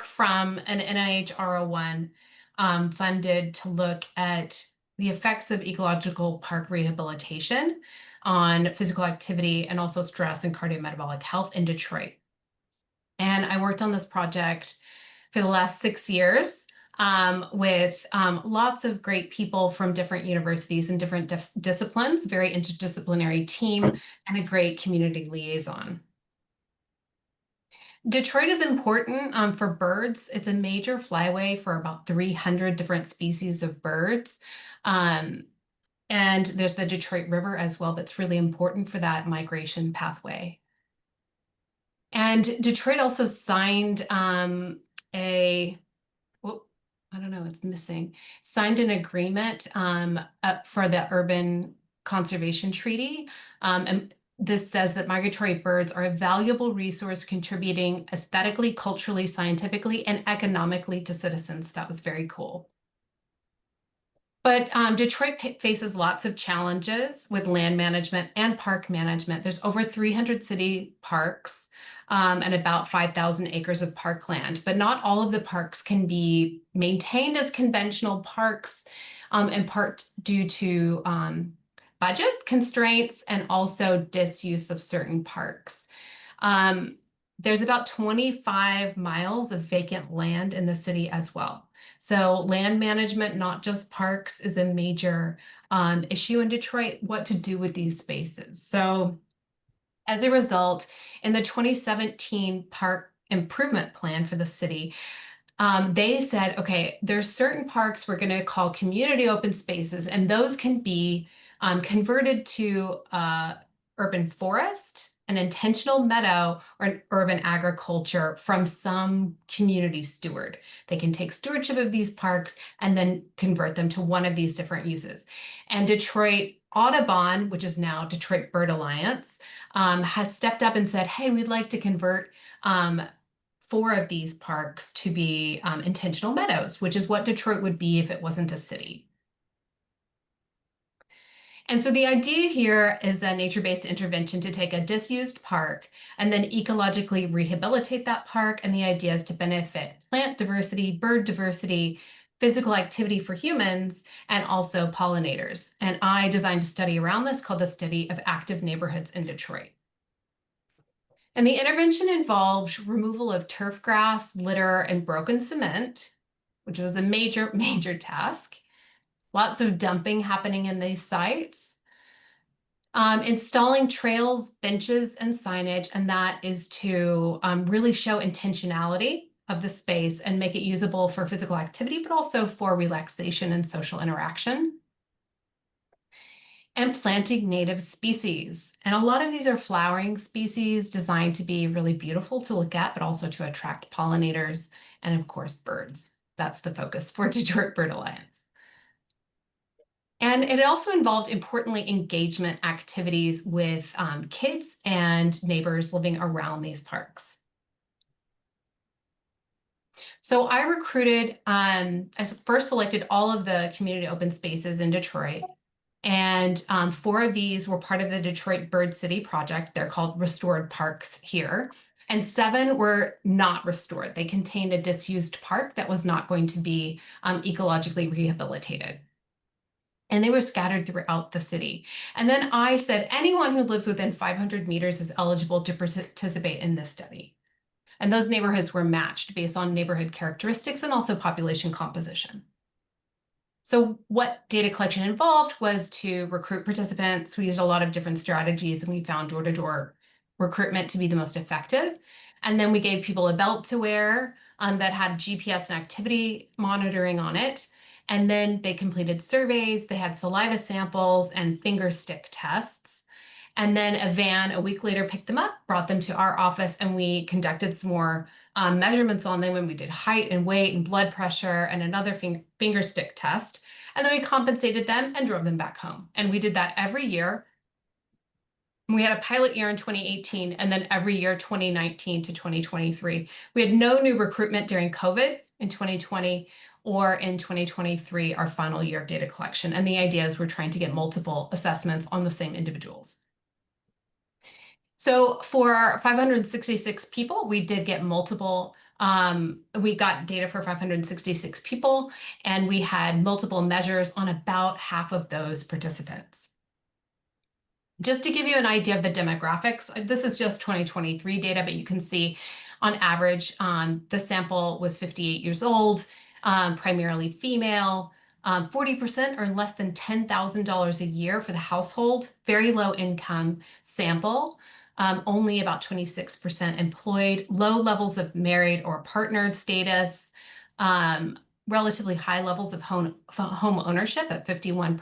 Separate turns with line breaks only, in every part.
from an NIH R01 funded to look at the effects of ecological park rehabilitation on physical activity and also stress and cardiometabolic health in Detroit. And I worked on this project for the last 6 years with lots of great people from different universities and different disciplines, very interdisciplinary team, and a great community liaison. Detroit is important for birds. It's a major flyway for about 300 different species of birds. And there's the Detroit River as well that's really important for that migration pathway. And Detroit also signed I don't know, it's missing, signed an agreement for the Urban Conservation Treaty. And this says that migratory birds are a valuable resource contributing aesthetically, culturally, scientifically, and economically to citizens. That was very cool. But Detroit faces lots of challenges with land management and park management. There's over 300 city parks and about 5,000 acres of parkland, but not all of the parks can be maintained as conventional parks, in part due to budget constraints and also disuse of certain parks. There's about 25 miles of vacant land in the city as well. So land management, not just parks, is a major issue in Detroit, what to do with these spaces. So as a result, in the 2017 park improvement plan for the city, they said, okay, there's certain parks we're going to call community open spaces, and those can be converted to urban forest, an intentional meadow, or an urban agriculture from some community steward. They can take stewardship of these parks and then convert them to one of these different uses. And Detroit Audubon, which is now Detroit Bird Alliance, has stepped up and said, hey, we'd like to convert 4 of these parks to be intentional meadows, which is what Detroit would be if it wasn't a city. And so the idea here is a nature-based intervention to take a disused park and then ecologically rehabilitate that park. And the idea is to benefit plant diversity, bird diversity, physical activity for humans, and also pollinators. And I designed a study around this called the Study of Active Neighborhoods in Detroit. And the intervention involved removal of turf grass, litter, and broken cement, which was a major, major task. Lots of dumping happening in these sites. Installing trails, benches, and signage, and that is to really show intentionality of the space and make it usable for physical activity, but also for relaxation and social interaction. And planting native species. And a lot of these are flowering species designed to be really beautiful to look at, but also to attract pollinators and, of course, birds. That's the focus for Detroit Bird Alliance. And it also involved, importantly, engagement activities with kids and neighbors living around these parks. So I recruited, I first selected all of the community open spaces in Detroit. And 4 of these were part of the Detroit Bird City project. They're called restored parks here. And 7 were not restored. They contained a disused park that was not going to be ecologically rehabilitated. And they were scattered throughout the city. And then I said, anyone who lives within 500 meters is eligible to participate in this study. And those neighborhoods were matched based on neighborhood characteristics and also population composition. So what data collection involved was to recruit participants. We used a lot of different strategies, and we found door-to-door recruitment to be the most effective. And then we gave people a belt to wear that had GPS and activity monitoring on it. And then they completed surveys, they had saliva samples and finger stick tests. And then a van a week later picked them up, brought them to our office, and we conducted some more measurements on them when we did height and weight and blood pressure and another finger stick test. And then we compensated them and drove them back home. And we did that every year. We had a pilot year in 2018, and then every year 2019 to 2023. We had no new recruitment during COVID in 2020 or in 2023, our final year of data collection. And the idea is we're trying to get multiple assessments on the same individuals. So for 566 people, we did get multiple We got data for 566 people, and we had multiple measures on about half of those participants. Just to give you an idea of the demographics, this is just 2023 data, but you can see on average, the sample was 58 years old, primarily female. 40% earn less than $10,000 a year for the household, very low income sample. Only about 26% employed, low levels of married or partnered status, relatively high levels of home ownership at 51%.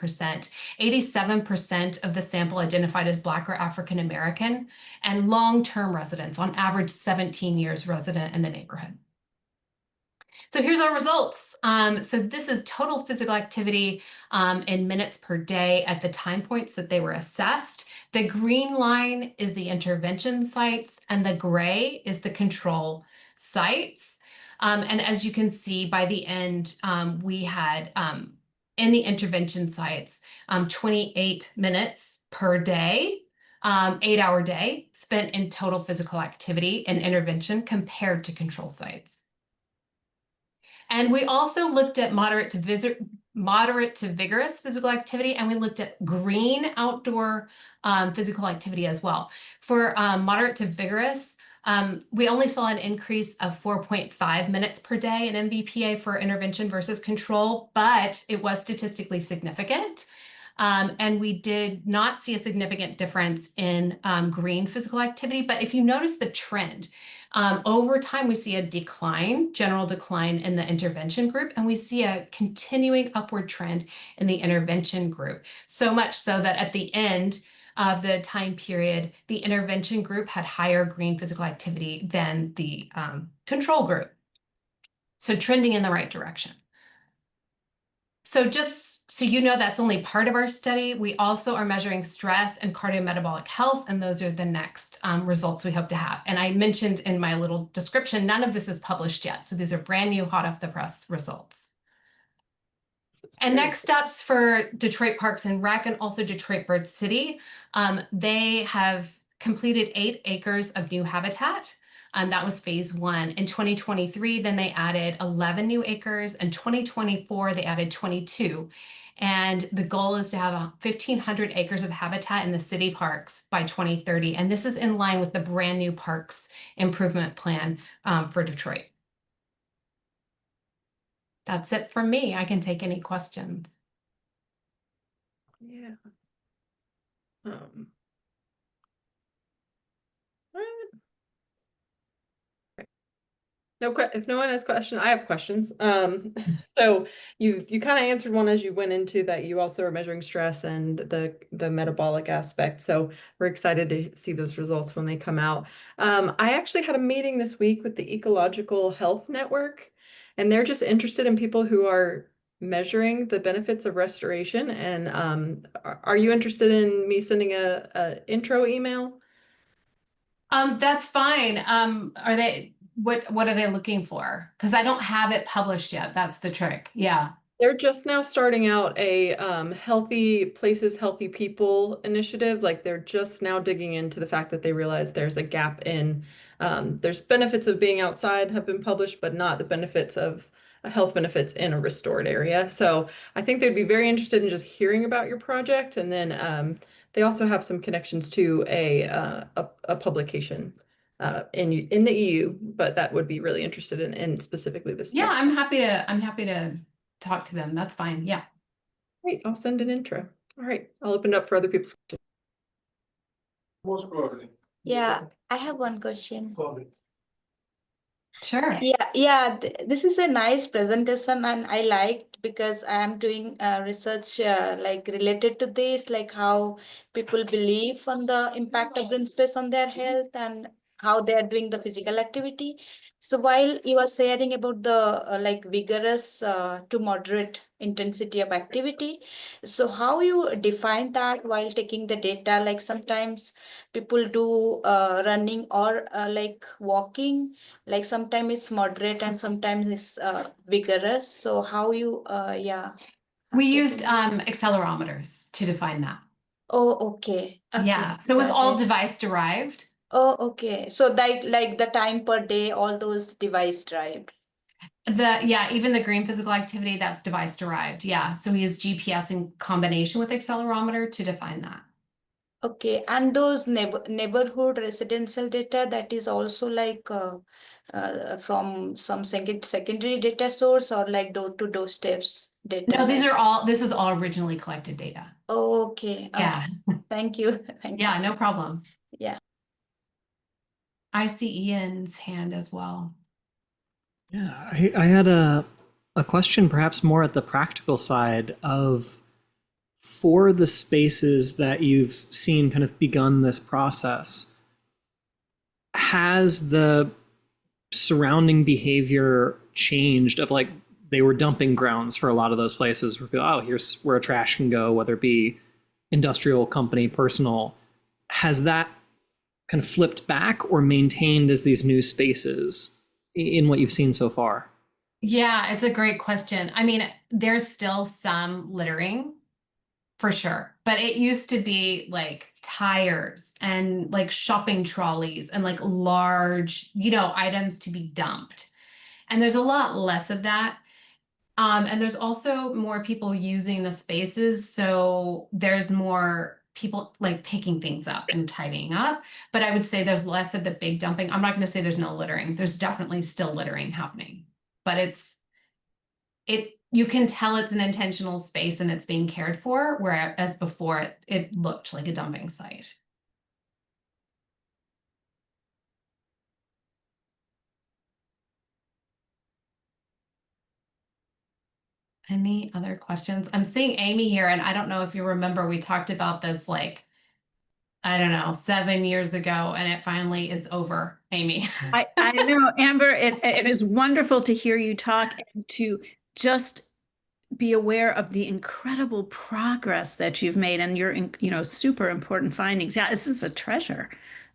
87% of the sample identified as Black or African American, and long-term residents, on average 17 years resident in the neighborhood. So here's our results. So this is total physical activity in minutes per day at the time points that they were assessed. The green line is the intervention sites, and the gray is the control sites. And as you can see, by the end, we had in the intervention sites 28 minutes per day, 8-hour day spent in total physical activity and intervention compared to control sites. And we also looked at moderate to vigorous physical activity, and we looked at green outdoor physical activity as well. For moderate to vigorous, we only saw an increase of 4.5 minutes per day in MVPA for intervention versus control, but it was statistically significant. And we did not see a significant difference in green physical activity. But if you notice the trend, over time, we see a decline, general decline in the intervention group, and we see a continuing upward trend in the intervention group. So much so that at the end of the time period, the intervention group had higher green physical activity than the control group. So trending in the right direction. So just so you know, that's only part of our study. We also are measuring stress and cardiometabolic health, and those are the next results we hope to have. And I mentioned in my little description, none of this is published yet. So these are brand new, hot off the press results. And next steps for Detroit Parks and Rec and also Detroit Bird City, they have completed 8 acres of new habitat. That was phase 1. In 2023, then they added 11 new acres. In 2024, they added 22. And the goal is to have 1,500 acres of habitat in the city parks by 2030. And this is in line with the brand new parks improvement plan for Detroit. That's it from me. I can take any questions.
Yeah. No, if no one has questions, I have questions. So you kind of answered one as you went into that. You also are measuring stress and the metabolic aspect. So we're excited to see those results when they come out. I actually had a meeting this week with the Ecological Health Network, and they're just interested in people who are measuring the benefits of restoration. And are you interested in me sending a intro email?
That's fine. Are they? What are they looking for? Because I don't have it published yet. That's the trick. Yeah.
They're just now starting out a Healthy Places, Healthy People initiative. Like they're just now digging into the fact that they realize there's a gap in, there's benefits of being outside have been published, but not the benefits of health benefits in a restored area. So I think they'd be very interested in just hearing about your project. And then they also have some connections to a publication in the EU, but that would be really interested in specifically this.
Yeah, I'm happy to talk to them. That's fine. Yeah.
Great. I'll send an intro. All right. I'll open it up for other people's questions.
Yeah, I have one question.
Sure.
Yeah, this is a nice presentation, and I liked because I am doing research like related to this, like how people believe on the impact of green space on their health and how they are doing the physical activity. So while you are sharing about the like vigorous to moderate intensity of activity, so how you define that while taking the data? Like sometimes people do running or like walking, like sometimes it's moderate and sometimes it's vigorous. So how you yeah.
We used accelerometers to define that.
Oh, okay.
Yeah. So it was all device derived.
Oh, okay. So like the time per day, all those device derived.
Yeah, even the green physical activity, that's device derived. Yeah. So we use GPS in combination with accelerometer to define that.
Okay, and those neighborhood residential data, that is also like from some secondary data source, or like door to door steps data.
No, this is all originally collected data.
Okay,
Yeah.
okay. Thank you. Thank
Yeah,
you.
no problem.
Yeah.
I see Ian's hand as well.
Yeah, I had a question perhaps more at the practical side of for the spaces that you've seen kind of begun this process, has the surrounding behavior changed of like they were dumping grounds for a lot of those places where people, oh, here's where a trash can go, whether it be industrial, company, personal. Has that kind of flipped back or maintained as these new spaces in what you've seen so far?
Yeah, it's a great question. I mean, there's still some littering for sure, but it used to be like tires and like shopping trolleys and like large, items to be dumped. And there's a lot less of that. And there's also more people using the spaces, so there's more people like picking things up and tidying up. But I would say there's less of the big dumping. I'm not going to say there's no littering. There's definitely still littering happening, but you can tell it's an intentional space and it's being cared for, whereas before it looked like a dumping site. Any other questions? I'm seeing Amy here, and I don't know if you remember, we talked about this like, I don't know, 7 years ago, and it finally is over, Amy.
I know, Amber, it is wonderful to hear you talk and to just be aware of the incredible progress that you've made and your, super important findings. Yeah, this is a treasure.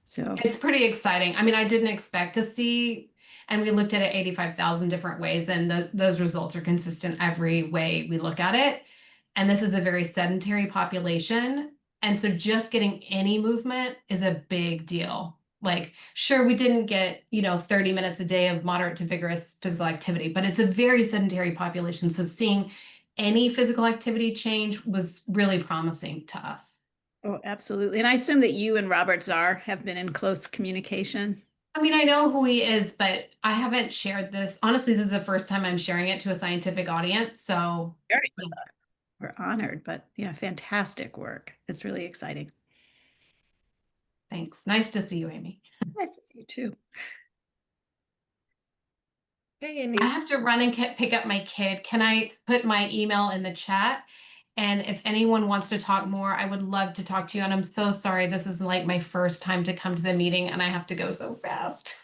So
It's pretty exciting. I mean, I didn't expect to see, and we looked at it 85,000 different ways, and those results are consistent every way we look at it. And this is a very sedentary population. And so just getting any movement is a big deal. Like, sure, we didn't get, 30 minutes a day of moderate to vigorous physical activity, but it's a very sedentary population. So seeing any physical activity change was really promising to us.
oh, absolutely. And I assume that you and Robert Czar have been in close communication.
I mean, I know who he is, but I haven't shared this. Honestly, this is the first time I'm sharing it to a scientific audience. So
Very good. We're honored, but yeah, fantastic work. It's really exciting.
thanks. Nice to see you, Amy.
Nice to see you too.
Hey, Andy.
I have to run and pick up my kid. Can I put my email in the chat? And if anyone wants to talk more, I would love to talk to you. And I'm so sorry. This is like my first time to come to the meeting and I have to go so fast.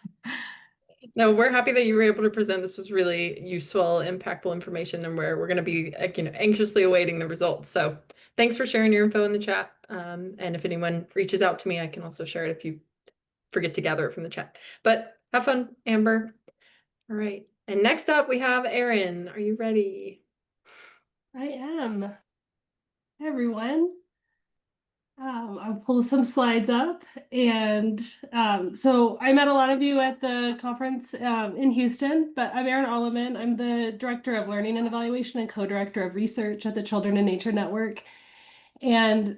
No, we're happy that you were able to present. This was really useful, impactful information, and we're going to be anxiously awaiting the results. So thanks for sharing your info in the chat. And if anyone reaches out to me, I can also share it if you forget to gather it from the chat. But have fun, Amber. All right. And next up we have Erin. Are you ready?
I am. Hey, everyone. I'll pull some slides up. And so I met a lot of you at the conference in Houston, but I'm Erin Alleman. I'm the Director of Learning and Evaluation and Co-Director of Research at the Children in Nature Network. And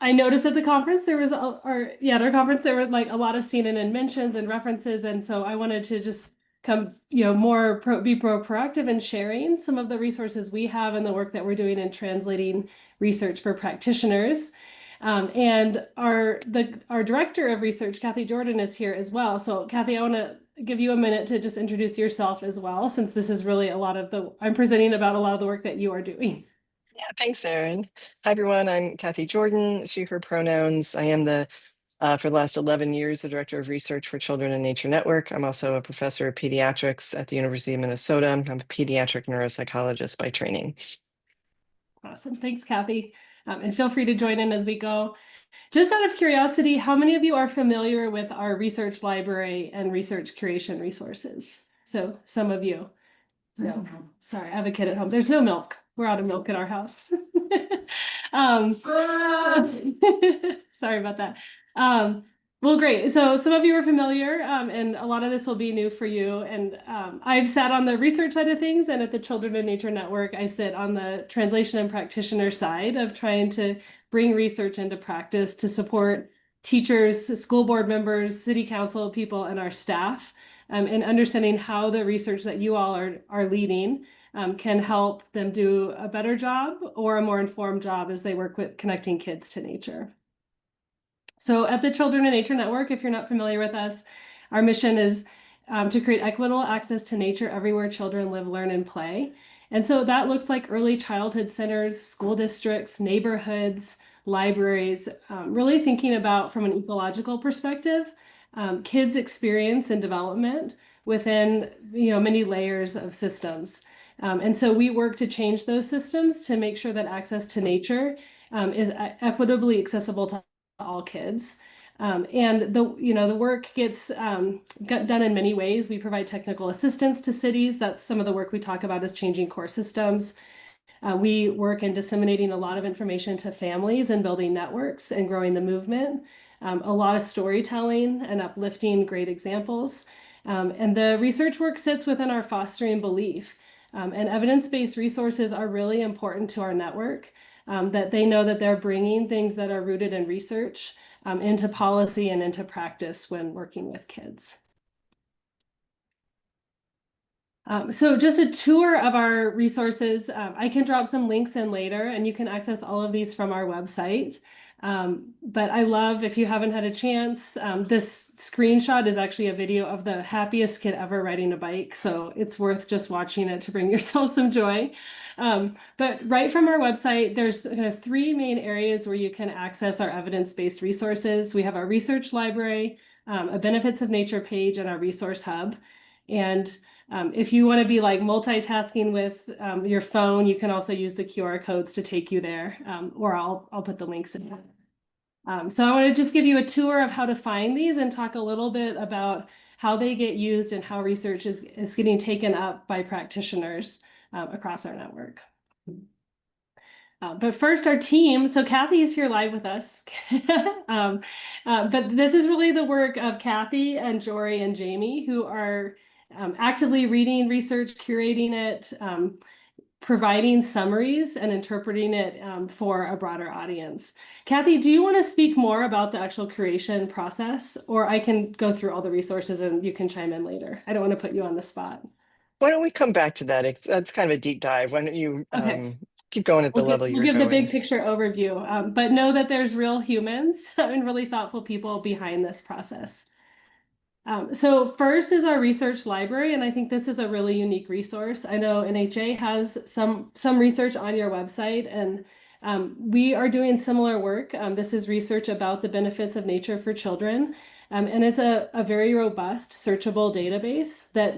I noticed at the conference there was, at our conference, there were like a lot of CNN mentions and references. And so I wanted to just come, be more proactive in sharing some of the resources we have and the work that we're doing in translating research for practitioners. And our director of research, Kathy Jordan, is here as well. So Kathy, I want to give you a minute to just introduce yourself as well, since this is really I'm presenting about a lot of the work that you are doing.
Yeah, thanks, Erin. Hi, everyone. I'm Kathy Jordan, she, her pronouns. I am for the last 11 years, the Director of Research for Children in Nature Network. I'm also a professor of pediatrics at the University of Minnesota. I'm a pediatric neuropsychologist by training.
Awesome. Thanks, Kathy. And feel free to join in as we go. Just out of curiosity, how many of you are familiar with our research library and research curation resources? So some of you. No, sorry, I have a kid at home. There's no milk. We're out of milk at our house. Sorry about that. Well, great. So some of you are familiar, and a lot of this will be new for you. And I've sat on the research side of things, and at the Children in Nature Network, I sit on the translation and practitioner side of trying to bring research into practice to support teachers, school board members, city council people, and our staff in understanding how the research that you all are leading can help them do a better job or a more informed job as they work with connecting kids to nature. So at the Children in Nature Network, if you're not familiar with us, our mission is to create equitable access to nature everywhere children live, learn, and play. And so that looks like early childhood centers, school districts, neighborhoods, libraries, really thinking about from an ecological perspective, kids' experience and development within many layers of systems. And so we work to change those systems to make sure that access to nature is equitably accessible to all kids. And the work gets done in many ways. We provide technical assistance to cities. That's some of the work we talk about is changing core systems. We work in disseminating a lot of information to families and building networks and growing the movement. A lot of storytelling and uplifting great examples. And the research work sits within our fostering belief. And evidence-based resources are really important to our network. That they know that they're bringing things that are rooted in research into policy and into practice when working with kids. So just a tour of our resources. I can drop some links in later, and you can access all of these from our website. But I love, if you haven't had a chance, this screenshot is actually a video of the happiest kid ever riding a bike. So it's worth just watching it to bring yourself some joy. But right from our website, there's kind of three main areas where you can access our evidence-based resources. We have our research library, a benefits of nature page, and our resource hub. And if you want to be like multitasking with your phone, you can also use the QR codes to take you there, or I'll put the links in. So I want to just give you a tour of how to find these and talk a little bit about how they get used and how research is getting taken up by practitioners across our network. But first, our team. So Kathy is here live with us. But this is really the work of Kathy and Jory and Jamie, who are actively reading research, curating it, providing summaries, and interpreting it for a broader audience. Kathy, do you want to speak more about the actual curation process, or I can go through all the resources and you can chime in later? I don't want to put you on the spot.
Why don't we come back to that? That's kind of a deep dive. Why don't you keep going at the level you're
We'll give
going?
the big picture overview, but know that there's real humans and really thoughtful people behind this process. So first is our research library, and I think this is a really unique resource. I know NHA has some research on your website, and we are doing similar work. This is research about the benefits of nature for children, and it's a very robust, searchable database that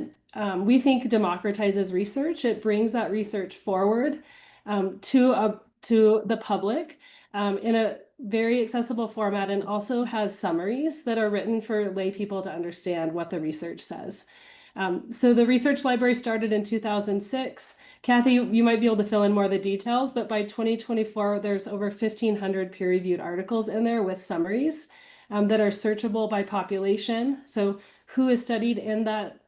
we think democratizes research. It brings that research forward to the public in a very accessible format, and also has summaries that are written for lay people to understand what the research says. So the research library started in 2006. Kathy, you might be able to fill in more of the details, but by 2024, there's over 1,500 peer-reviewed articles in there with summaries that are searchable by population. So who is studied in that,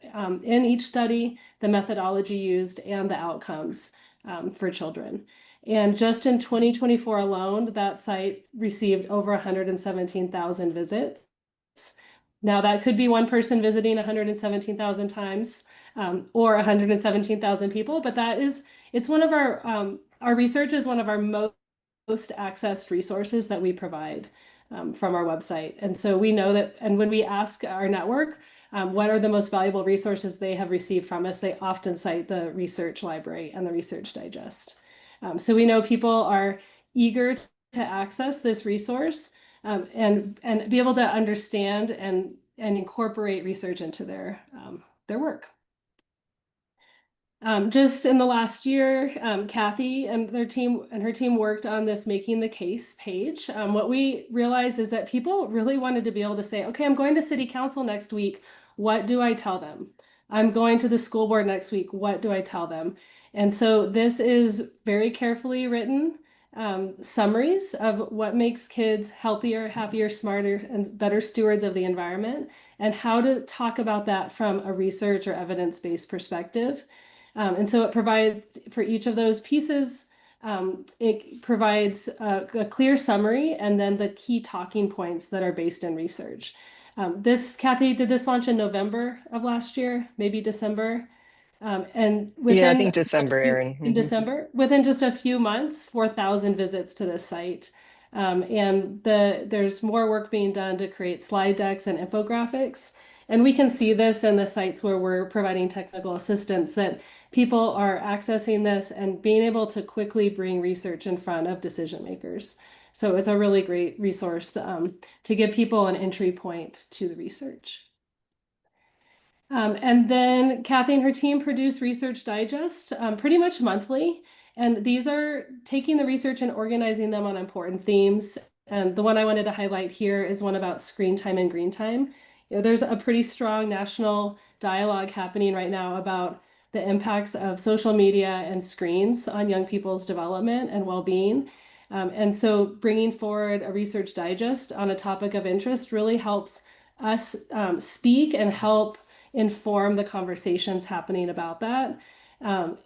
in each study, the methodology used, and the outcomes for children. And just in 2024 alone, that site received over 117,000 visits. Now that could be one person visiting 117,000 times, or 117,000 people, but it's one of our research is one of our most accessed resources that we provide from our website. And so we know that, and when we ask our network, what are the most valuable resources they have received from us, they often cite the research library and the Research Digest. So we know people are eager to access this resource and be able to understand and incorporate research into their work. Just in the last year, Kathy and her team worked on this Making the Case page. What we realized is that people really wanted to be able to say, okay, I'm going to city council next week. What do I tell them? I'm going to the school board next week. What do I tell them? And so this is very carefully written summaries of what makes kids healthier, happier, smarter, and better stewards of the environment, and how to talk about that from a research or evidence-based perspective. And so it provides for each of those pieces, it provides a clear summary and then the key talking points that are based in research. Kathy, did this launch in November of last year, maybe December? And
Yeah, I
within
think December, Erin.
in
Mhm.
December, within just a few months, 4,000 visits to this site. And there's more work being done to create slide decks and infographics. And we can see this in the sites where we're providing technical assistance, that people are accessing this and being able to quickly bring research in front of decision makers. So it's a really great resource to give people an entry point to the research. And then Kathy and her team produce Research Digest pretty much monthly. And these are taking the research and organizing them on important themes. And the one I wanted to highlight here is one about screen time and green time. You know, there's a pretty strong national dialogue happening right now about the impacts of social media and screens on young people's development and well-being. And so bringing forward a Research Digest on a topic of interest really helps us speak and help inform the conversations happening about that. And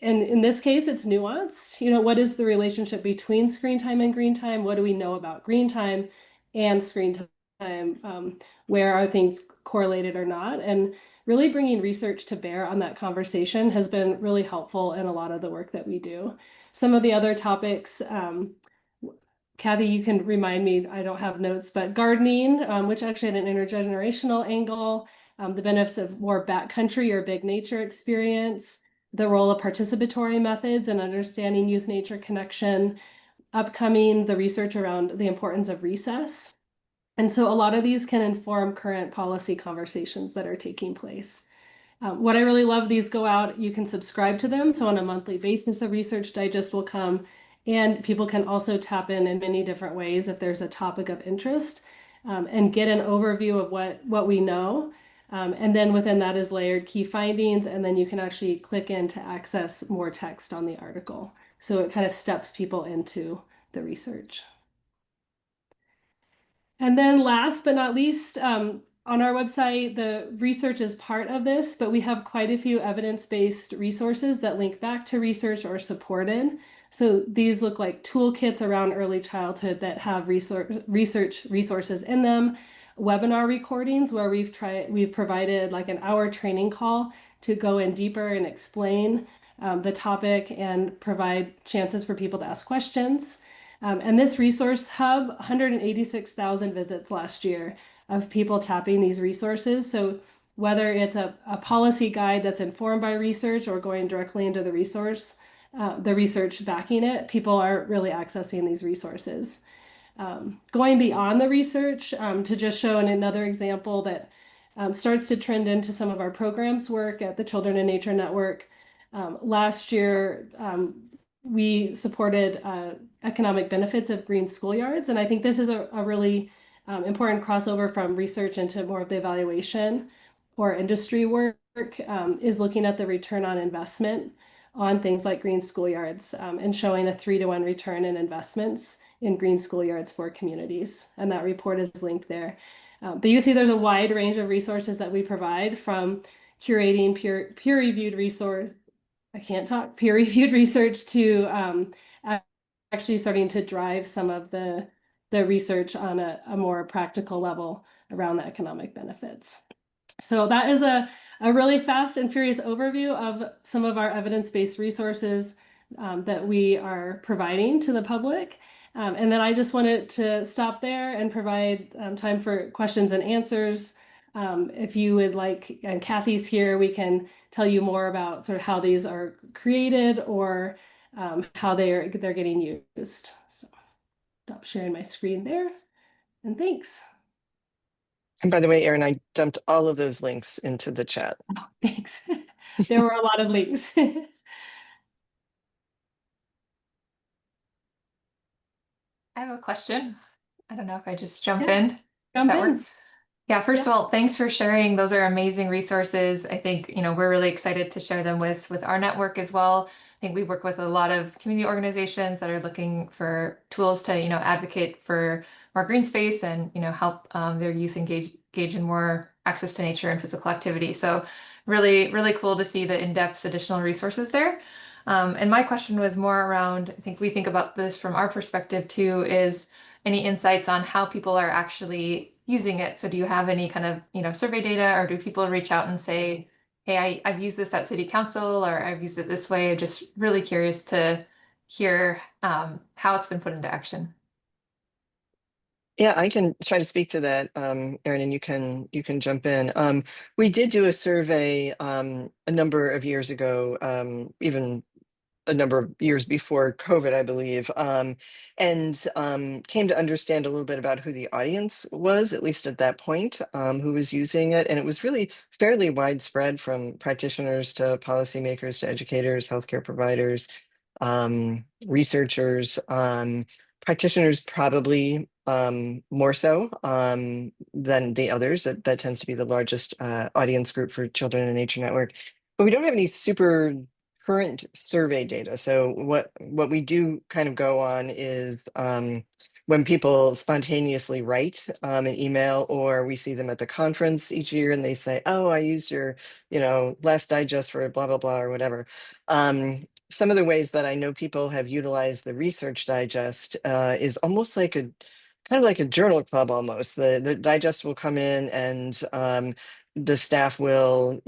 in this case, it's nuanced. You know, what is the relationship between screen time and green time? What do we know about green time and screen time? Where are things correlated or not? And really bringing research to bear on that conversation has been really helpful in a lot of the work that we do. Some of the other topics, Kathy, you can remind me, I don't have notes, but gardening, which actually had an intergenerational angle, the benefits of more backcountry or big nature experience, the role of participatory methods and understanding youth-nature connection, upcoming the research around the importance of recess. And so a lot of these can inform current policy conversations that are taking place. What I really love, these go out, you can subscribe to them. So on a monthly basis, a Research Digest will come, and people can also tap in many different ways if there's a topic of interest, and get an overview of what we know. And then within that is layered key findings, and then you can actually click in to access more text on the article. So it kind of steps people into the research. And then last but not least, on our website, the research is part of this, but we have quite a few evidence-based resources that link back to research or supported. So these look like toolkits around early childhood that have research resources in them, webinar recordings where we've provided like an hour training call to go in deeper and explain the topic and provide chances for people to ask questions. And this resource hub, 186,000 visits last year of people tapping these resources. So whether it's a policy guide that's informed by research or going directly into the research backing it, people are really accessing these resources. Going beyond the research, to just show another example that starts to trend into some of our programs work at the Children in Nature Network. Last year, we supported economic benefits of green schoolyards. And I think this is a really important crossover from research into more of the evaluation or industry work, is looking at the return on investment on things like green schoolyards, and showing a 3-to-1 return in investments in green schoolyards for communities. And that report is linked there. But you can see there's a wide range of resources that we provide, from curating peer-reviewed research to actually starting to drive some of the research on a more practical level around the economic benefits. So that is a really fast and furious overview of some of our evidence-based resources that we are providing to the public. And then I just wanted to stop there and provide time for questions and answers. If you would like, and Kathy's here, we can tell you more about sort of how these are created or how they're getting used. So stop sharing my screen there, and thanks.
And by the way, Erin, I dumped all of those links into the chat.
Oh, thanks. There were a lot of links.
I have a question. I don't know if I just jump
Yeah,
in. If
jump
that
in.
works. Yeah, first of all, thanks for sharing. Those are amazing resources. I think, we're really excited to share them with our network as well. I think we work with a lot of community organizations that are looking for tools to, advocate for more green space and, help their youth engage in more access to nature and physical activity. So really, really cool to see the in-depth additional resources there. And my question was more around, I think we think about this from our perspective too, is any insights on how people are actually using it? So do you have any kind of, survey data, or do people reach out and say, hey, I've used this at city council, or I've used it this way? Just really curious to hear how it's been put into action.
Yeah, I can try to speak to that, Erin, and you can jump in. We did do a survey a number of years ago, even a number of years before COVID, I believe, and came to understand a little bit about who the audience was, at least at that point, who was using it. And it was really fairly widespread, from practitioners to policymakers to educators, healthcare providers, researchers, practitioners probably more so than the others. That tends to be the largest audience group for Children in Nature Network. But we don't have any super current survey data. So what we do kind of go on is when people spontaneously write an email, or we see them at the conference each year and they say, oh, I used your, last digest for blah, blah, blah, or whatever. Some of the ways that I know people have utilized the Research Digest is almost like kind of like a journal club almost. The digest will come in and the staff will,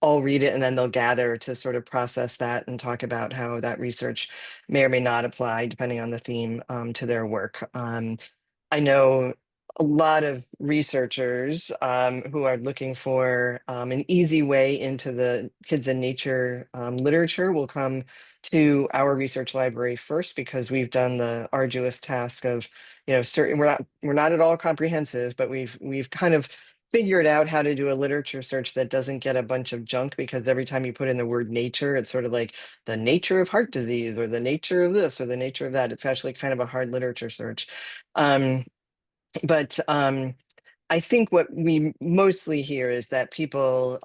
all read it, and then they'll gather to sort of process that and talk about how that research may or may not apply, depending on the theme, to their work. I know a lot of researchers who are looking for an easy way into the kids in nature literature will come to our research library first, because we've done the arduous task of, certain, we're not at all comprehensive, but we've kind of figured out how to do a literature search that doesn't get a bunch of junk, because every time you put in the word nature, it's sort of like the nature of heart disease, or the nature of this, or the nature of that. It's actually kind of a hard literature search. But I think what we mostly hear is that people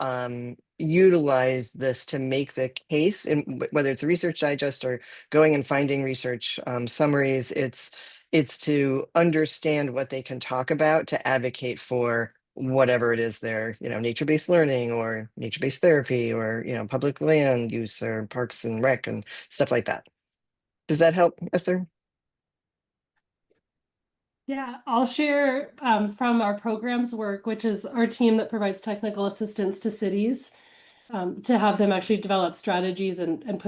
utilize this to make the case, and whether it's a Research Digest or going and finding research summaries, it's to understand what they can talk about to advocate for whatever it is they're, nature-based learning or nature-based therapy, or, public land use or parks and rec and stuff like that. Does that help, Esther?
Yeah, I'll share from our programs work, which is our team that provides technical assistance to cities to have them actually develop strategies and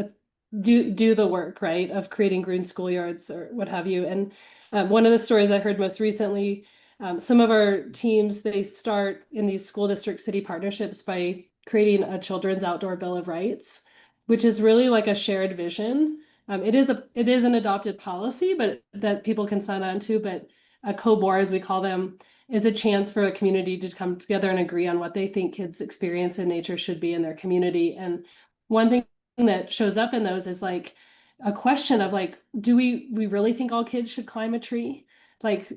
do the work, right, of creating green schoolyards or what have you. And one of the stories I heard most recently, some of our teams, they start in these school district city partnerships by creating a children's outdoor bill of rights, which is really like a shared vision. It is an adopted policy, but that people can sign on to, but a COBOR, as we call them, is a chance for a community to come together and agree on what they think kids' experience in nature should be in their community. And one thing that shows up in those is like a question of like, do we really think all kids should climb a tree? Like,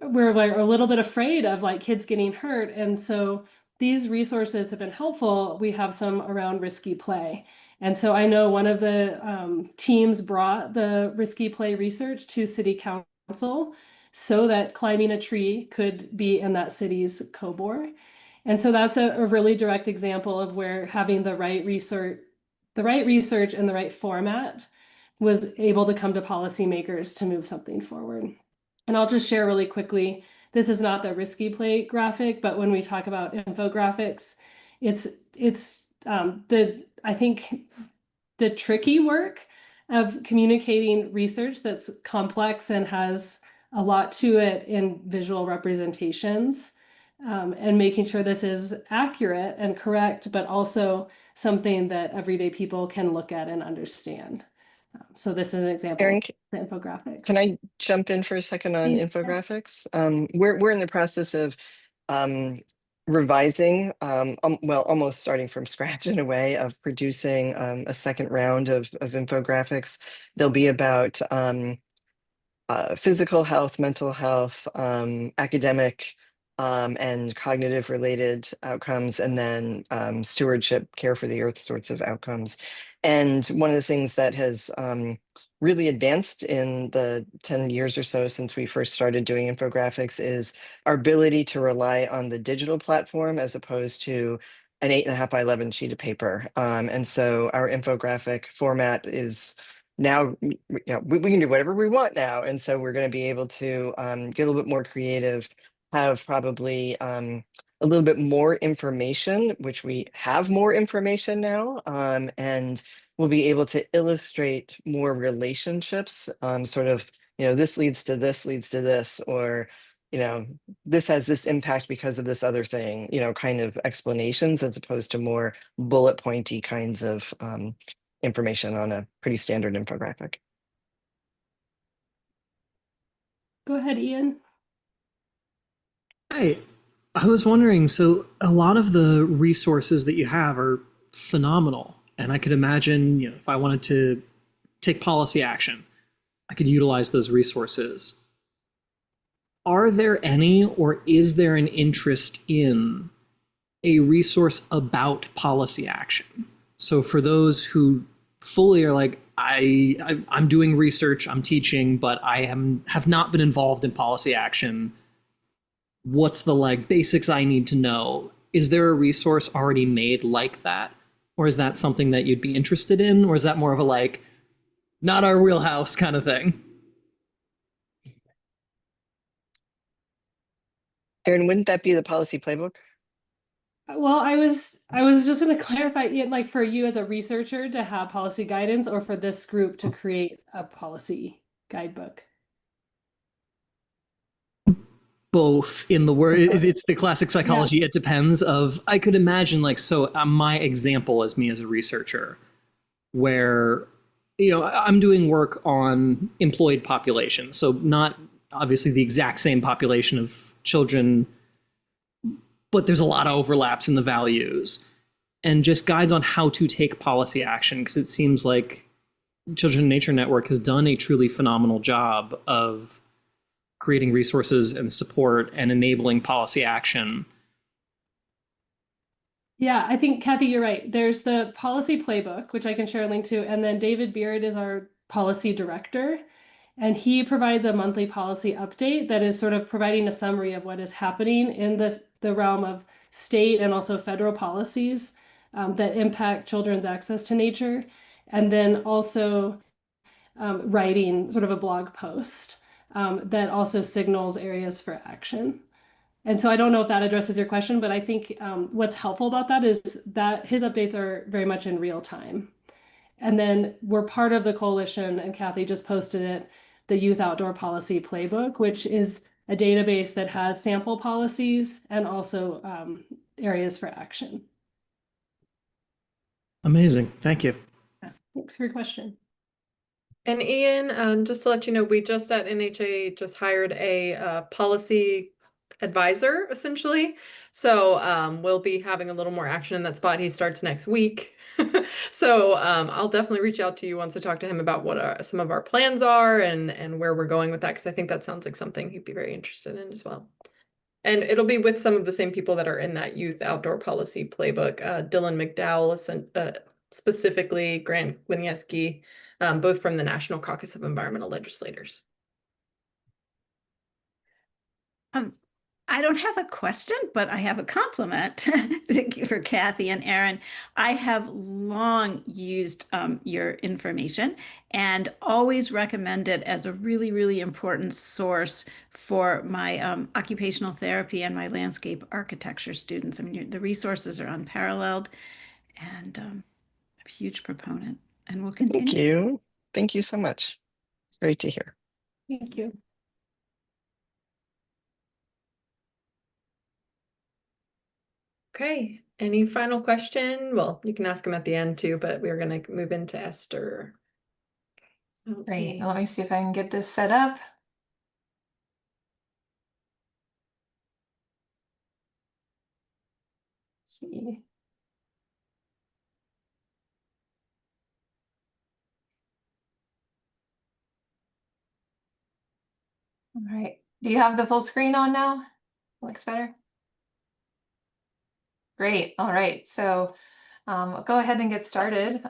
we're like a little bit afraid of like kids getting hurt. And so these resources have been helpful. We have some around risky play. And so I know one of the teams brought the risky play research to city council so that climbing a tree could be in that city's COBOR. And so that's a really direct example of where having the right research and the right format was able to come to policymakers to move something forward. And I'll just share really quickly, this is not the risky play graphic, but when we talk about infographics, it's I think the tricky work of communicating research that's complex and has a lot to it in visual representations, and making sure this is accurate and correct, but also something that everyday people can look at and understand. So this is an example
Erin,
of the infographics.
can I jump in for a second on
Please.
infographics? We're in the process of revising, well, almost starting from scratch in a way, of producing a second round of infographics. They'll be about physical health, mental health, academic and cognitive related outcomes, and then stewardship, care for the earth sorts of outcomes. And one of the things that has really advanced in the 10 years or so since we first started doing infographics is our ability to rely on the digital platform as opposed to an 8.5 by 11 sheet of paper. And so our infographic format is now, we can do whatever we want now. And so we're going to be able to get a little bit more creative, have probably a little bit more information, which we have more information now, and we'll be able to illustrate more relationships, sort of, this leads to this, leads to this, or, this has this impact because of this other thing, kind of explanations as opposed to more bullet pointy kinds of information on a pretty standard infographic.
Go ahead, Ian.
Hi, I was wondering, so a lot of the resources that you have are phenomenal. And I could imagine, if I wanted to take policy action, I could utilize those resources. Are there any, or is there an interest in a resource about policy action? So for those who fully are like, I'm doing research, I'm teaching, but I have not been involved in policy action. What's the basics I need to know? Is there a resource already made like that? Or is that something that you'd be interested in? Or is that more of a not our wheelhouse kind of thing?
Erin, wouldn't that be the policy playbook?
Well, I was just going to clarify, Ian, for you as a researcher to have policy guidance, or for this group to create a policy guidebook.
Both in the word. It's the classic psychology. It depends. I could imagine my example as me as a researcher, where I'm doing work on employed population, so not obviously the exact same population of children, but there's a lot of overlaps in the values, and just guides on how to take policy action, because it seems like Children in Nature Network has done a truly phenomenal job of creating resources and support and enabling policy action.
Yeah, I think, Kathy, you're right. There's the policy playbook, which I can share a link to, and then David Beard is our policy director, and he provides a monthly policy update that is sort of providing a summary of what is happening in the realm of state and also federal policies that impact children's access to nature, and then also writing sort of a blog post that also signals areas for action. And so I don't know if that addresses your question, but I think what's helpful about that is that his updates are very much in real time. And then we're part of the coalition, and Kathy just posted it, the Youth Outdoor Policy Playbook, which is a database that has sample policies and also areas for action.
Amazing. Thank you.
Thanks for your question.
And Ian, just to let you know, we just at NHA just hired a policy advisor, essentially. So we'll be having a little more action in that spot. He starts next week. So I'll definitely reach out to you once I talk to him about what some of our plans are and where we're going with that, because I think that sounds like something he'd be very interested in as well. And it'll be with some of the same people that are in that Youth Outdoor Policy Playbook. Dylan McDowell, specifically Grant Winieski, both from the National Caucus of Environmental Legislators.
I don't have a question, but I have a compliment for Kathy and Erin. I have long used your information and always recommend it as a really, really important source for my occupational therapy and my landscape architecture students. I mean, the resources are unparalleled, and I'm a huge proponent, and we'll continue.
Thank you. Thank you so much. It's great to hear.
Thank you.
Okay, any final question? Well, you can ask them at the end too, but we're going to move into Esther.
Great. Let me see if I can get this set up. Let's see. All right. Do you have the full screen on now? Looks better. Great. All right. So I'll go ahead and get started.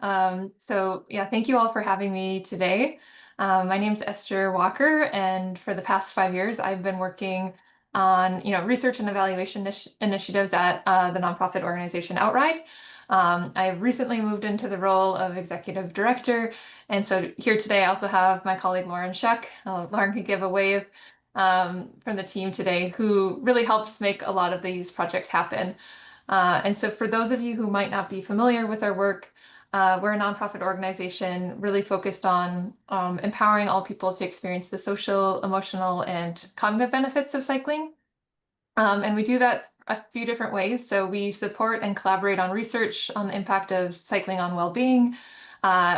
So yeah, thank you all for having me today. My name is Esther Walker, and for the past 5 years, I've been working on research and evaluation initiatives at the nonprofit organization Outride. I've recently moved into the role of executive director, and so here today I also have my colleague Lauren Scheck. Lauren can give a wave from the team today, who really helps make a lot of these projects happen. And so for those of you who might not be familiar with our work, we're a nonprofit organization really focused on empowering all people to experience the social, emotional, and cognitive benefits of cycling. And we do that a few different ways. So we support and collaborate on research on the impact of cycling on well-being.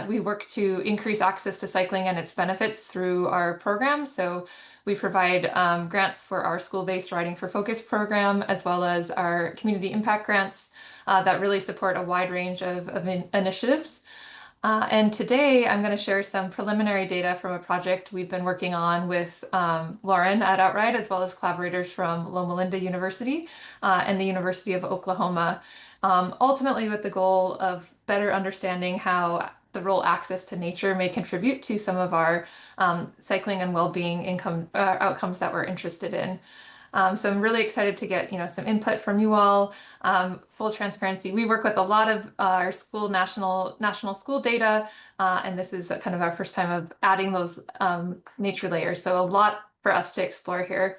We work to increase access to cycling and its benefits through our programs. So we provide grants for our school-based Riding for Focus program, as well as our community impact grants that really support a wide range of initiatives. And today I'm going to share some preliminary data from a project we've been working on with Lauren at Outride, as well as collaborators from Loma Linda University and the University of Oklahoma, ultimately with the goal of better understanding how the role access to nature may contribute to some of our cycling and well-being outcomes that we're interested in. So I'm really excited to get some input from you all. Full transparency, we work with a lot of our school national school data, and this is kind of our first time of adding those nature layers. So a lot for us to explore here.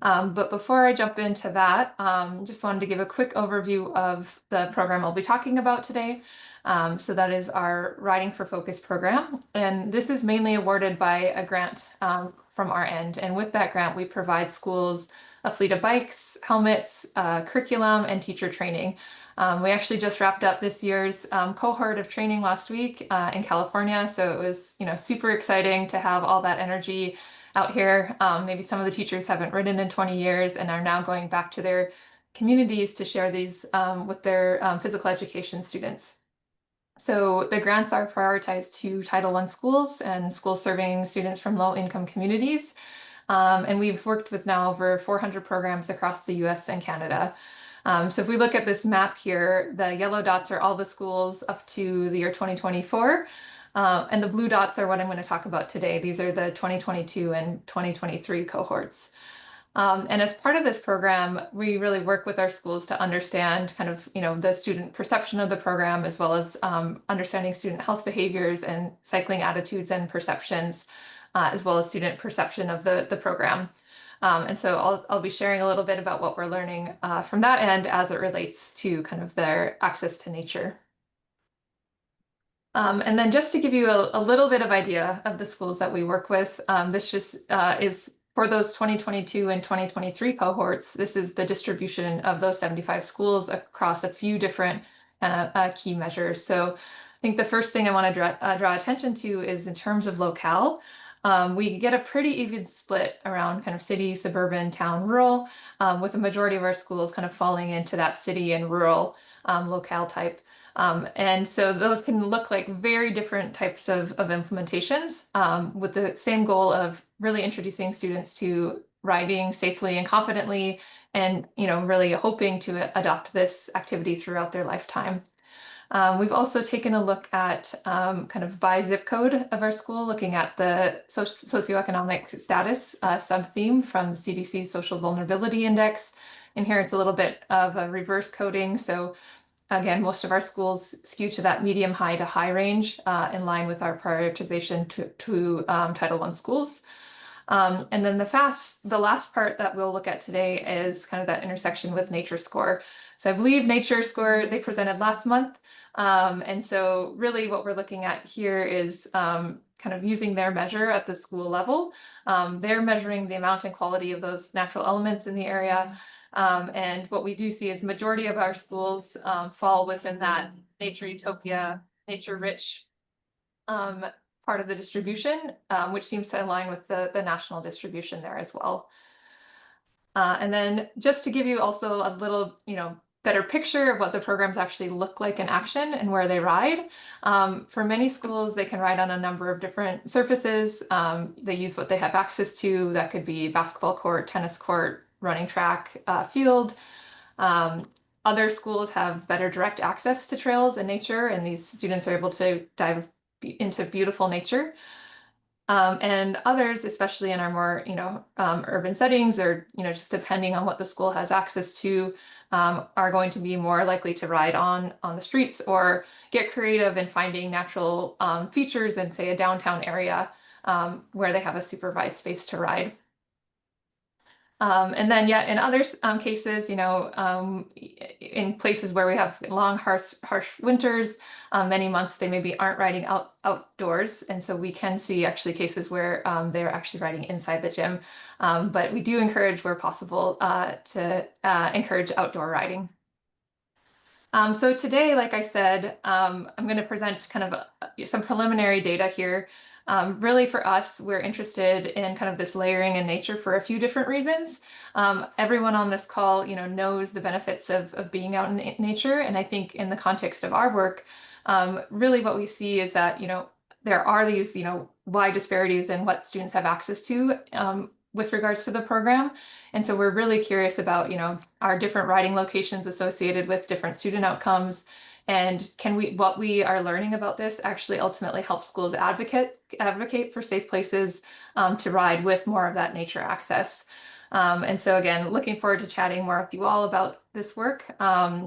But before I jump into that, just wanted to give a quick overview of the program I'll be talking about today. So that is our Riding for Focus program. And this is mainly awarded by a grant from our end. And with that grant, we provide schools a fleet of bikes, helmets, curriculum, and teacher training. We actually just wrapped up this year's cohort of training last week in California. So it was super exciting to have all that energy out here. Maybe some of the teachers haven't ridden in 20 years and are now going back to their communities to share these with their physical education students. So the grants are prioritized to Title I schools and schools serving students from low-income communities. And we've worked with now over 400 programs across the US and Canada. So if we look at this map here, the yellow dots are all the schools up to the year 2024. And the blue dots are what I'm going to talk about today. These are the 2022 and 2023 cohorts. And as part of this program, we really work with our schools to understand kind of, the student perception of the program, as well as understanding student health behaviors and cycling attitudes and perceptions, as well as student perception of the program. And so I'll be sharing a little bit about what we're learning from that end as it relates to kind of their access to nature. And then just to give you a little bit of idea of the schools that we work with, this just is for those 2022 and 2023 cohorts. This is the distribution of those 75 schools across a few different key measures. So I think the first thing I want to draw attention to is in terms of locale. We get a pretty even split around kind of city, suburban, town, rural, with the majority of our schools kind of falling into that city and rural locale type. And so those can look like very different types of implementations with the same goal of really introducing students to riding safely and confidently, and really hoping to adopt this activity throughout their lifetime. We've also taken a look at kind of by zip code of our school, looking at the socioeconomic status sub-theme from CDC's Social Vulnerability Index. And here it's a little bit of a reverse coding. So again, most of our schools skew to that medium high to high range in line with our prioritization to Title I schools. And then the last part that we'll look at today is kind of that intersection with Nature Score. So I believe Nature Score, they presented last month. And so really what we're looking at here is kind of using their measure at the school level. They're measuring the amount and quality of those natural elements in the area. And what we do see is majority of our schools fall within that nature utopia, nature rich part of the distribution, which seems to align with the national distribution there as well. And then just to give you also a little, better picture of what the programs actually look like in action and where they ride. For many schools, they can ride on a number of different surfaces. They use what they have access to. That could be basketball court, tennis court, running track field. Other schools have better direct access to trails and nature, and these students are able to dive into beautiful nature. And others, especially in our more, urban settings, or, just depending on what the school has access to, are going to be more likely to ride on the streets or get creative in finding natural features in, say, a downtown area where they have a supervised space to ride. And then yet in other cases, in places where we have long, harsh winters, many months they maybe aren't riding outdoors. And so we can see actually cases where they're actually riding inside the gym. But we do encourage where possible to encourage outdoor riding. So today, like I said, I'm going to present kind of some preliminary data here. Really for us, we're interested in kind of this layering in nature for a few different reasons. Everyone on this call, knows the benefits of being out in nature. And I think in the context of our work, really what we see is that, there are these, wide disparities in what students have access to with regards to the program. And so we're really curious about, our different riding locations associated with different student outcomes. And what we are learning about this actually ultimately help schools advocate for safe places to ride with more of that nature access. And so again, looking forward to chatting more with you all about this work,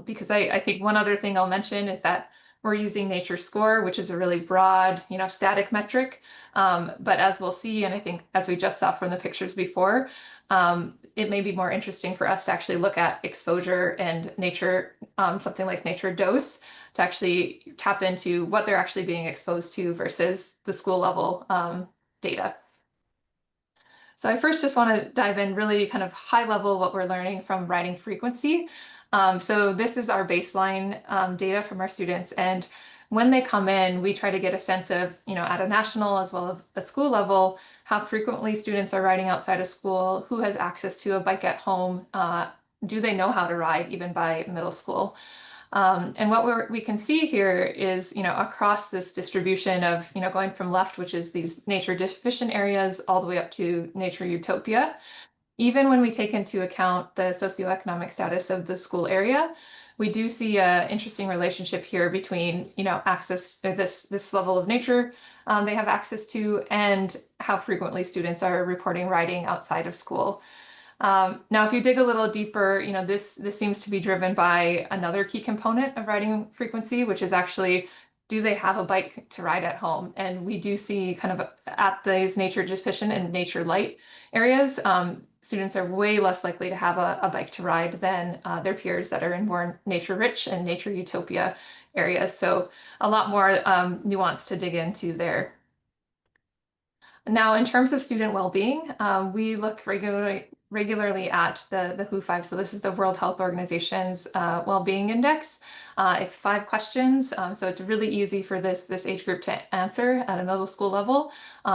because I think one other thing I'll mention is that we're using Nature Score, which is a really broad, static metric. But as we'll see, and I think as we just saw from the pictures before, it may be more interesting for us to actually look at exposure and nature, something like nature dose, to actually tap into what they're actually being exposed to versus the school level data. So I first just want to dive in really kind of high level what we're learning from riding frequency. So this is our baseline data from our students. And when they come in, we try to get a sense of, at a national as well as a school level, how frequently students are riding outside of school, who has access to a bike at home, do they know how to ride even by middle school? And what we can see here is, across this distribution of, going from left, which is these nature deficient areas, all the way up to nature utopia. Even when we take into account the socioeconomic status of the school area, we do see an interesting relationship here between, access to this level of nature they have access to, and how frequently students are reporting riding outside of school. Now, if you dig a little deeper, this seems to be driven by another key component of riding frequency, which is actually, do they have a bike to ride at home? And we do see kind of at these nature deficient and nature light areas, students are way less likely to have a bike to ride than their peers that are in more nature rich and nature utopia areas. So a lot more nuance to dig into there. Now, in terms of student well-being, we look regularly at the WHO5. So this is the World Health Organization's well-being index. It's 5 questions, so it's really easy for this age group to answer at a middle school level.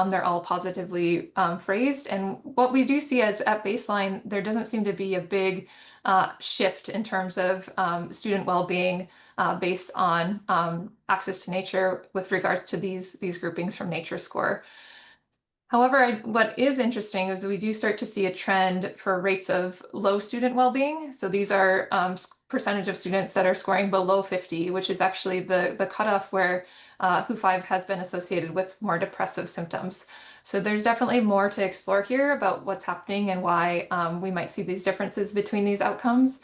They're all positively phrased. And what we do see is at baseline, there doesn't seem to be a big shift in terms of student well-being based on access to nature with regards to these groupings from Nature Score. However, what is interesting is we do start to see a trend for rates of low student well-being. So these are percentage of students that are scoring below 50, which is actually the cutoff where WHO5 has been associated with more depressive symptoms. So there's definitely more to explore here about what's happening and why we might see these differences between these outcomes.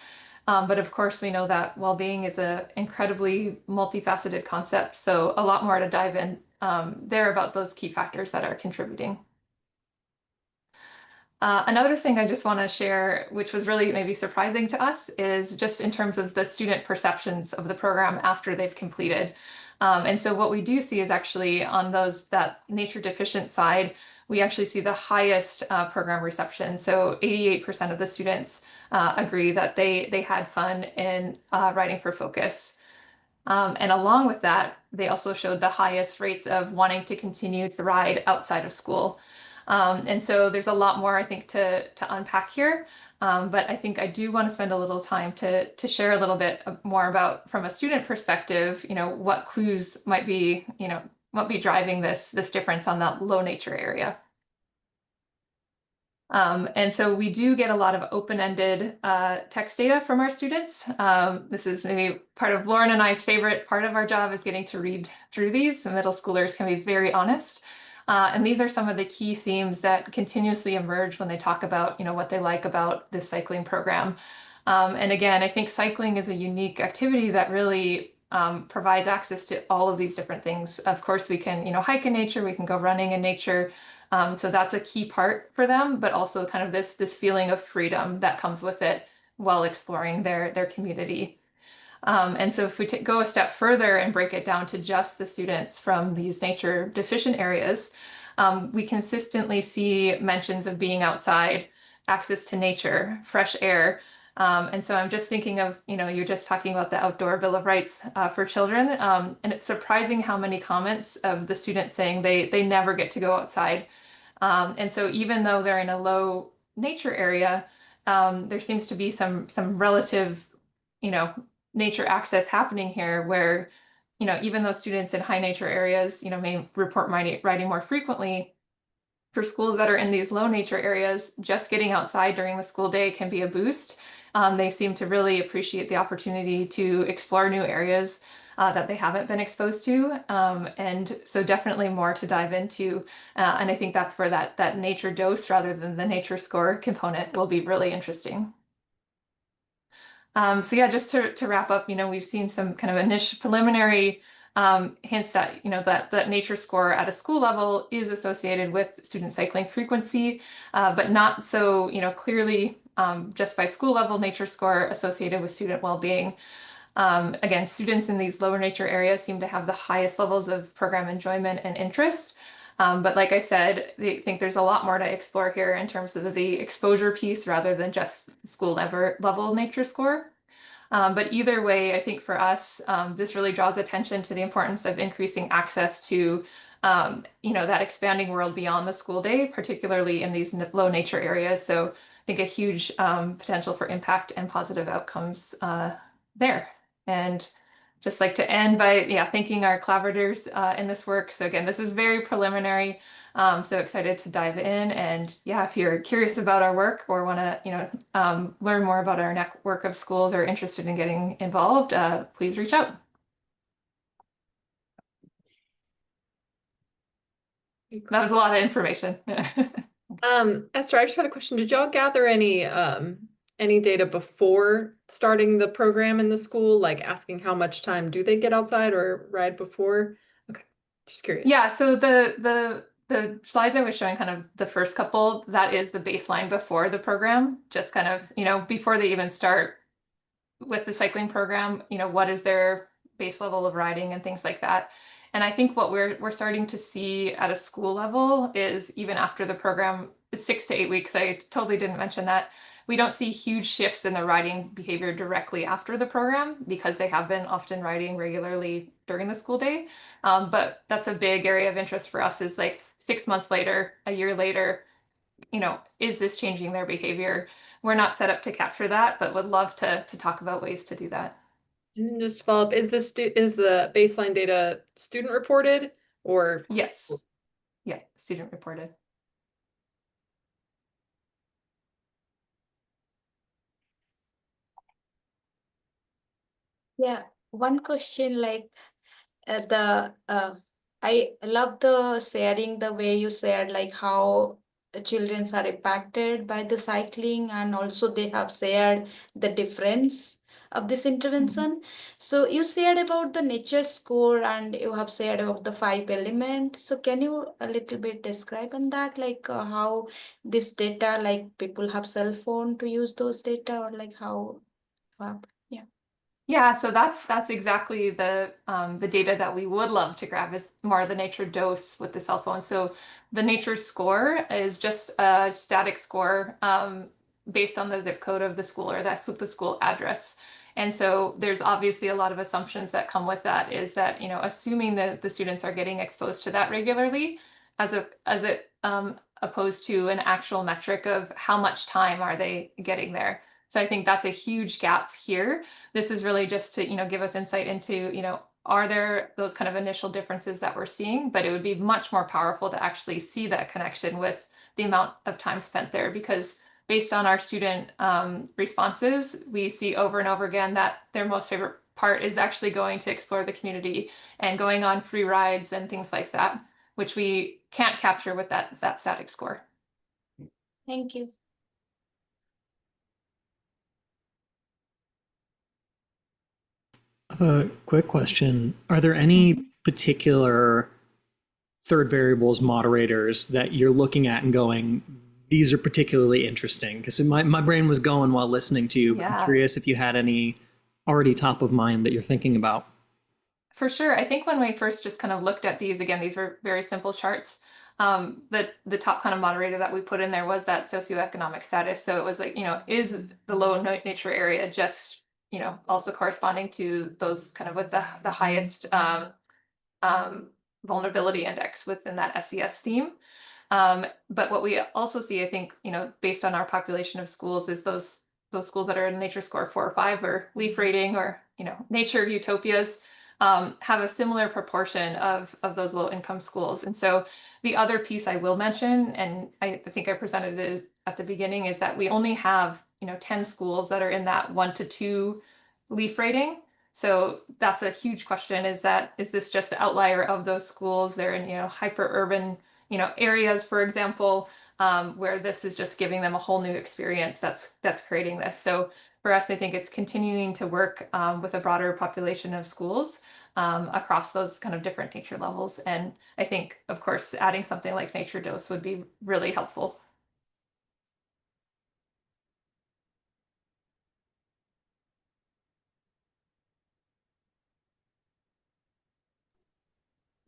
But of course, we know that well-being is an incredibly multifaceted concept. So a lot more to dive in there about those key factors that are contributing. Another thing I just want to share, which was really maybe surprising to us, is just in terms of the student perceptions of the program after they've completed. And so what we do see is actually on that nature deficient side, we actually see the highest program reception. So 88% of the students agree that they had fun in riding for focus. And along with that, they also showed the highest rates of wanting to continue to ride outside of school. And so there's a lot more, I think, to unpack here. But I think I do want to spend a little time to share a little bit more about, from a student perspective, what clues might be driving this difference on that low nature area. And so we do get a lot of open-ended text data from our students. This is maybe part of Lauren and I's favorite part of our job, is getting to read through these. The middle schoolers can be very honest. And these are some of the key themes that continuously emerge when they talk about, what they like about this cycling program. And again, I think cycling is a unique activity that really provides access to all of these different things. Of course, we can, hike in nature, we can go running in nature. So that's a key part for them, but also kind of this feeling of freedom that comes with it while exploring their community. And so if we go a step further and break it down to just the students from these nature deficient areas, we consistently see mentions of being outside, access to nature, fresh air. And so I'm just thinking of, you're just talking about the outdoor Bill of Rights for children. And it's surprising how many comments of the students saying they never get to go outside. And so even though they're in a low nature area, there seems to be some relative, nature access happening here where, even though students in high nature areas, may report riding more frequently, for schools that are in these low nature areas, just getting outside during the school day can be a boost. They seem to really appreciate the opportunity to explore new areas that they haven't been exposed to. And so definitely more to dive into. And I think that's where that nature dose rather than the nature score component will be really interesting. So yeah, just to wrap up, we've seen some kind of initial preliminary hints that, that nature score at a school level is associated with student cycling frequency, but not so, clearly just by school level nature score associated with student well-being. Again, students in these lower nature areas seem to have the highest levels of program enjoyment and interest. But like I said, I think there's a lot more to explore here in terms of the exposure piece rather than just school level nature score. But either way, I think for us, this really draws attention to the importance of increasing access to, that expanding world beyond the school day, particularly in these low nature areas. So I think a huge potential for impact and positive outcomes there. And just like to end by thanking our collaborators in this work. So again, this is very preliminary. So excited to dive in, and if you're curious about our work or want to learn more about our network of schools or interested in getting involved, please reach out. That was a lot of information.
Esther, I just had a question. Did y'all gather any data before starting the program in the school, like asking how much time do they get outside or ride before? Okay, just curious.
Yeah, so the slides I was showing, kind of the first couple, that is the baseline before the program, just kind of, before they even start with the cycling program, what is their base level of riding and things like that. And I think what we're starting to see at a school level is, even after the program is 6 to 8 weeks, I totally didn't mention that, we don't see huge shifts in the riding behavior directly after the program because they have been often riding regularly during the school day. But that's a big area of interest for us, is like 6 months later, a year later, is this changing their behavior? We're not set up to capture that, but would love to talk about ways to do that.
And just to follow up, is the baseline data student reported or?
Yes. Yeah, student reported.
Yeah, one question, like I love the sharing, the way you shared, like how children are impacted by the cycling, and also they have shared the difference of this intervention. So you shared about the nature score and you have shared about the 5 element. So can you a little bit describe on that, like how this data, like people have cell phone to use those data, or like how? Yeah.
Yeah, so that's exactly the data that we would love to grab, is more the nature dose with the cell phone. So the nature score is just a static score based on the zip code of the school, or that's with the school address. And so there's obviously a lot of assumptions that come with that, is that, assuming that the students are getting exposed to that regularly, as opposed to an actual metric of how much time are they getting there. So I think that's a huge gap here. This is really just to, give us insight into, are there those kind of initial differences that we're seeing? But it would be much more powerful to actually see that connection with the amount of time spent there, because based on our student responses, we see over and over again that their most favorite part is actually going to explore the community and going on free rides and things like that, which we can't capture with that static score.
Thank you.
I have a quick question. Are there any particular third variables moderators that you're looking at and going, these are particularly interesting? Because my brain was going while listening to you.
Yeah.
I'm curious if you had any already top of mind that you're thinking about.
For sure. I think when we first just kind of looked at these, again, these were very simple charts. The top kind of moderator that we put in there was that socioeconomic status. So it was like, is the low nature area just, also corresponding to those kind of with the highest vulnerability index within that SES theme. But what we also see, I think, based on our population of schools, is those schools that are in nature score 4 or 5 or leaf rating or, nature utopias have a similar proportion of those low income schools. And so the other piece I will mention, and I think I presented it at the beginning, is that we only have, 10 schools that are in that 1 to 2 leaf rating. So that's a huge question, is this just an outlier of those schools? They're in, hyper urban, areas, for example, where this is just giving them a whole new experience that's creating this. So for us, I think it's continuing to work with a broader population of schools across those kind of different nature levels. And I think, of course, adding something like Nature Dose would be really helpful.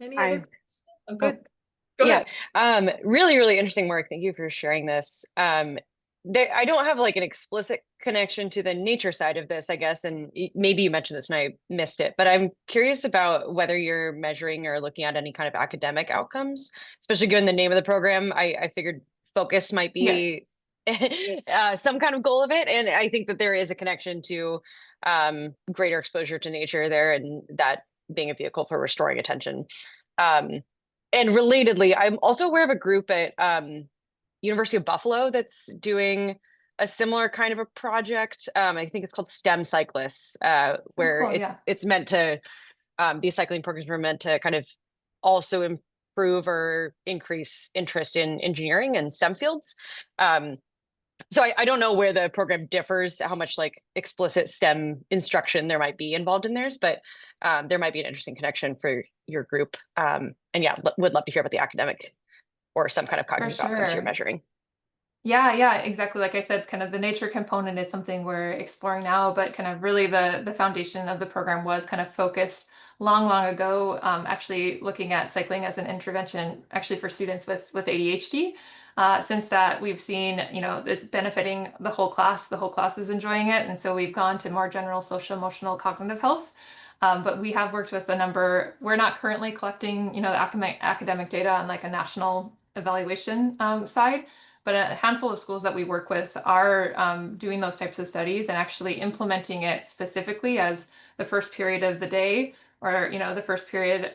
Any
Hi.
other questions? Oh, good.
Yeah.
ahead.
Really, really interesting work. Thank you for sharing this. I don't have like an explicit connection to the nature side of this, I guess, and maybe you mentioned this and I missed it, but I'm curious about whether you're measuring or looking at any kind of academic outcomes, especially given the name of the program. I figured focus might be some kind of goal of it. And I think that there is a connection to greater exposure to nature there, and that being a vehicle for restoring attention. And relatedly, I'm also aware of a group at University of Buffalo that's doing a similar kind of a project. I think it's called STEM Cyclists, where
cool,
it's meant to, these cycling programs were meant to kind of also improve or increase interest in engineering and STEM fields. So I don't know where the program differs, how much like explicit STEM instruction there might be involved in theirs, but there might be an interesting connection for your group. And yeah, would love to hear about the academic or some kind of cognitive outcomes you're
sure.
measuring.
Yeah, exactly. Like I said, kind of the nature component is something we're exploring now, but kind of really the foundation of the program was kind of focused long ago, actually looking at cycling as an intervention actually for students with ADHD. Since that, we've seen, it's benefiting the whole class is enjoying it. And so we've gone to more general social, emotional, cognitive health. But we have worked with a number, we're not currently collecting, the academic data on like a national evaluation side, but a handful of schools that we work with are doing those types of studies and actually implementing it specifically as the first period of the day, or the first period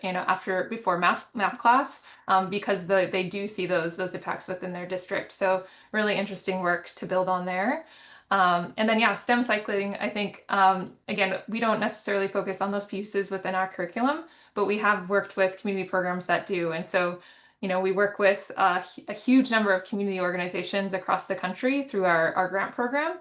before math class, because they do see those impacts within their district. So really interesting work to build on there. And then STEM cycling, I think, again, we don't necessarily focus on those pieces within our curriculum, but we have worked with community programs that do. And so we work with a huge number of community organizations across the country through our grant program.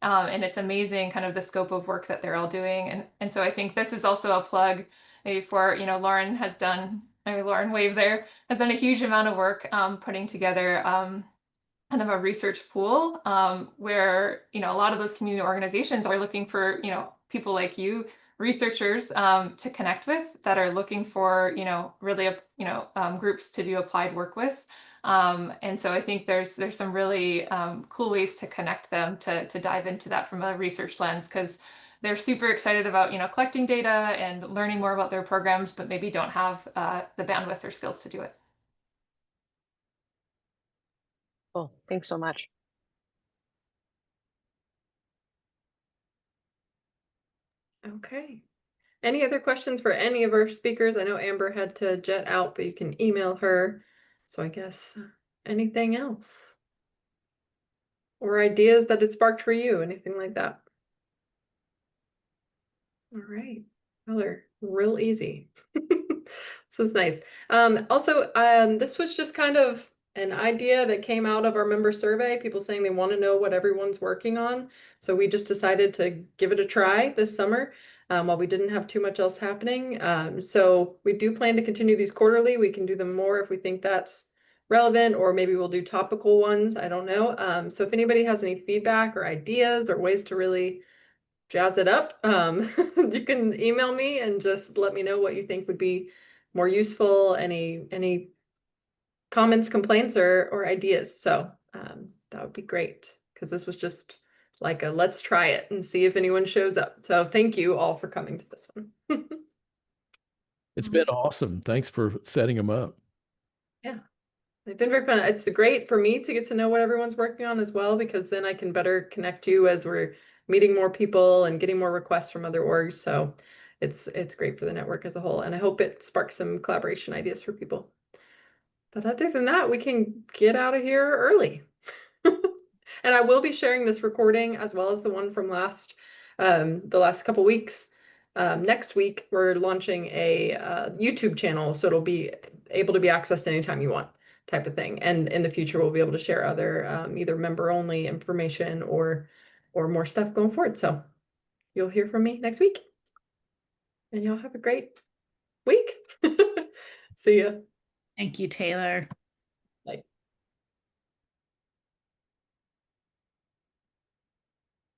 And it's amazing kind of the scope of work that they're all doing. And so I think this is also a plug maybe for, Lauren has done, maybe Lauren Wave there, has done a huge amount of work putting together kind of a research pool where, a lot of those community organizations are looking for, people like you, researchers to connect with that are looking for, really, groups to do applied work with. And so I think there's some really cool ways to connect them to dive into that from a research lens, because they're super excited about, collecting data and learning more about their programs, but maybe don't have the bandwidth or skills to do it.
Cool. Thanks so much.
Okay. Any other questions for any of our speakers? I know Amber had to jet out, but you can email her. So I guess anything else? Or ideas that it sparked for you, anything like that? All right, color, real easy. This is nice. Also, this was just kind of an idea that came out of our member survey, people saying they want to know what everyone's working on. So we just decided to give it a try this summer while we didn't have too much else happening. So we do plan to continue these quarterly. We can do them more if we think that's relevant, or maybe we'll do topical ones. I don't know. So if anybody has any feedback or ideas or ways to really jazz it up, you can email me and just let me know what you think would be more useful, any comments, complaints, or ideas. So that would be great, because this was just like a let's try it and see if anyone shows up. So thank you all for coming to this one.
It's been awesome. Thanks for setting them up.
Yeah, they've been very fun. It's great for me to get to know what everyone's working on as well, because then I can better connect you as we're meeting more people and getting more requests from other orgs. So it's great for the network as a whole, and I hope it sparks some collaboration ideas for people. But other than that, we can get out of here early. And I will be sharing this recording as well as the one from the last couple weeks. Next week, we're launching a YouTube channel, so it'll be able to be accessed anytime you want, type of thing. And in the future, we'll be able to share other either member-only information or more stuff going forward. So you'll hear from me next week. And y'all have a great week. See ya.
Thank you, Taylor.